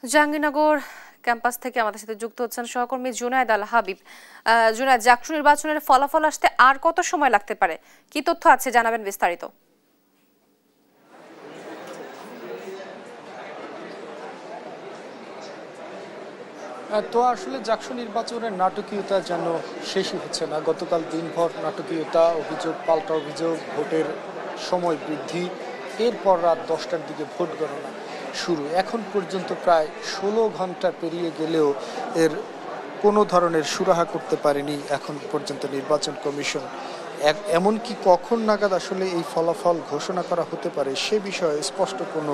Jahangirnagar campus থেকে আমাদের সাথে যুক্ত হচ্ছেন সহকর্মী জুনায়েদ আল হাবিব। জুনায়েদ, জাকসু নির্বাচনের ফলাফল আসতে আর কত সময় লাগতে পারে, কি তথ্য আছে জানাবেন বিস্তারিত। তো আসলে জাকসু নির্বাচনের নাটকীয়তা যেন শেষই হচ্ছে না। গতকাল দিনভর নাটকীয়তা, অভিযোগ পাল্টা অভিযোগ, ভোটের সময় বৃদ্ধি, এরপর রাত 10টার দিকে ভোট গণনা শুরু। এখন পর্যন্ত প্রায় 16 ঘন্টা পেরিয়ে গেলেও এর কোনো ধরনের সুরাহা করতে পারেনি এখন পর্যন্ত নির্বাচন কমিশন। এমনকি কখন নাগাদ আসলে এই ফলাফল ঘোষণা করা হতে পারে সে বিষয়ে স্পষ্ট কোনো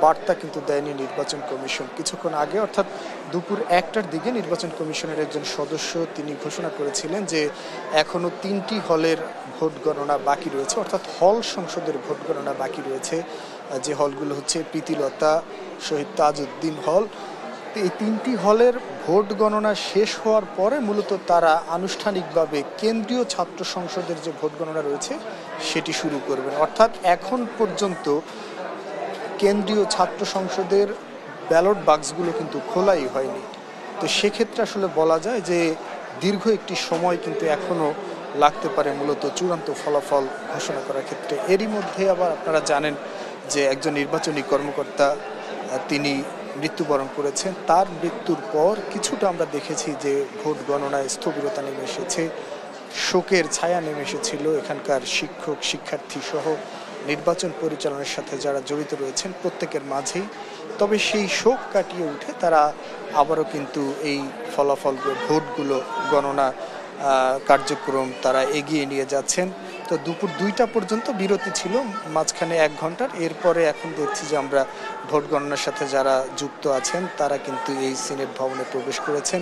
বার্তা কিন্তু দেয়নি নির্বাচন কমিশন। কিছুক্ষণ আগে অর্থাৎ দুপুর 1টার দিকে নির্বাচন কমিশনের একজন সদস্য তিনি ঘোষণা করেছিলেন যে এখনও 3টি হলের ভোট গণনা বাকি রয়েছে, অর্থাৎ হল সংসদের ভোট গণনা বাকি রয়েছে। যে হলগুলো হচ্ছে প্রীতিলতা, শহীদ তাজউদ্দিন হল। এই 3টি হলের ভোট গণনা শেষ হওয়ার পরে মূলত তারা আনুষ্ঠানিকভাবে কেন্দ্রীয় ছাত্র সংসদের যে ভোট গণনা রয়েছে সেটি শুরু করবেন। অর্থাৎ এখন পর্যন্ত কেন্দ্রীয় ছাত্র সংসদের ব্যালট বাক্সগুলো কিন্তু খোলাই হয়নি। তো সেক্ষেত্রে আসলে বলা যায় যে দীর্ঘ একটি সময় কিন্তু এখনও লাগতে পারে মূলত চূড়ান্ত ফলাফল ঘোষণা করার ক্ষেত্রে। এরই মধ্যে আবার আপনারা জানেন যে একজন নির্বাচনী কর্মকর্তা তিনি মৃত্যুবরণ করেছেন। তার মৃত্যুর পর কিছুটা আমরা দেখেছি যে ভোট গণনায় স্থবিরতা নেমে এসেছে, শোকের ছায়া নেমে এসেছিল এখানকার শিক্ষক শিক্ষার্থী সহ নির্বাচন পরিচালনার সাথে যারা জড়িত রয়েছেন প্রত্যেকের মাঝেই। তবে সেই শোক কাটিয়ে উঠে তারা আবারও কিন্তু এই ফলাফলগুলো, ভোটগুলো গণনা কার্যক্রম তারা এগিয়ে নিয়ে যাচ্ছেন। তো দুপুর 2টা পর্যন্ত বিরতি ছিল, মাঝখানে 1 ঘন্টার। এরপরে এখন দেখছি যে আমরা ভোট গণনার সাথে যারা যুক্ত আছেন তারা কিন্তু এই সিনেট ভবনে প্রবেশ করেছেন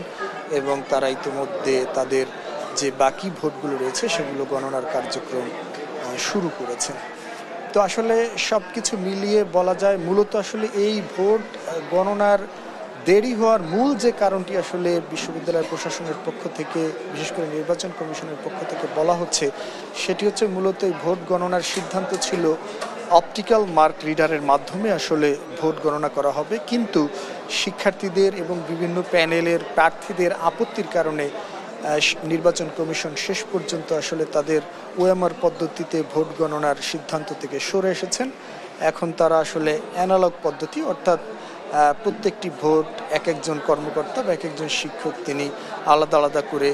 এবং তারা ইতিমধ্যে তাদের যে বাকি ভোটগুলো রয়েছে সেগুলো গণনার কার্যক্রম শুরু করেছেন। তো আসলে সব কিছু মিলিয়ে বলা যায় মূলত আসলে এই ভোট গণনার দেরি হওয়ার মূল যে কারণটি আসলে বিশ্ববিদ্যালয় প্রশাসনের পক্ষ থেকে, বিশেষ করে নির্বাচন কমিশনের পক্ষ থেকে বলা হচ্ছে সেটি হচ্ছে মূলত এই ভোট গণনার সিদ্ধান্ত ছিল অপটিক্যাল মার্ক রিডারের মাধ্যমে আসলে ভোট গণনা করা হবে, কিন্তু শিক্ষার্থীদের এবং বিভিন্ন প্যানেলের প্রার্থীদের আপত্তির কারণে নির্বাচন কমিশন শেষ পর্যন্ত আসলে তাদের ওএমআর পদ্ধতিতে ভোট গণনার সিদ্ধান্ত থেকে সরে এসেছেন। এখন তারা আসলে অ্যানালগ পদ্ধতি, অর্থাৎ প্রত্যেকটি ভোট এক একজন কর্মকর্তা বা এক একজন শিক্ষক তিনি আলাদা আলাদা করে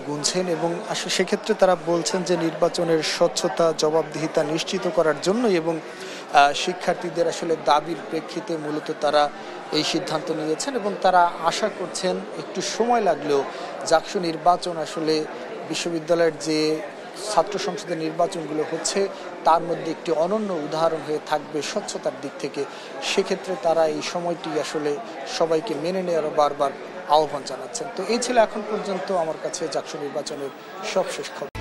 গুনছেন এবং আসলে সেক্ষেত্রে তারা বলছেন যে নির্বাচনের স্বচ্ছতা জবাবদিহিতা নিশ্চিত করার জন্য এবং শিক্ষার্থীদের আসলে দাবির প্রেক্ষিতে মূলত তারা এই সিদ্ধান্ত নিয়েছেন এবং তারা আশা করছেন একটু সময় লাগলেও জাকসু নির্বাচন আসলে বিশ্ববিদ্যালয়ের যে ছাত্র সংসদের নির্বাচনগুলো হচ্ছে তার মধ্যে একটি অনন্য উদাহরণ হয়ে থাকবে স্বচ্ছতার দিক থেকে। সেক্ষেত্রে তারা এই সময়টি আসলে সবাইকে মেনে নেওয়ার বারবার আহ্বান জানাচ্ছেন। তো এই ছিল এখন পর্যন্ত আমার কাছে জাকসু নির্বাচনের সবশেষ খবর।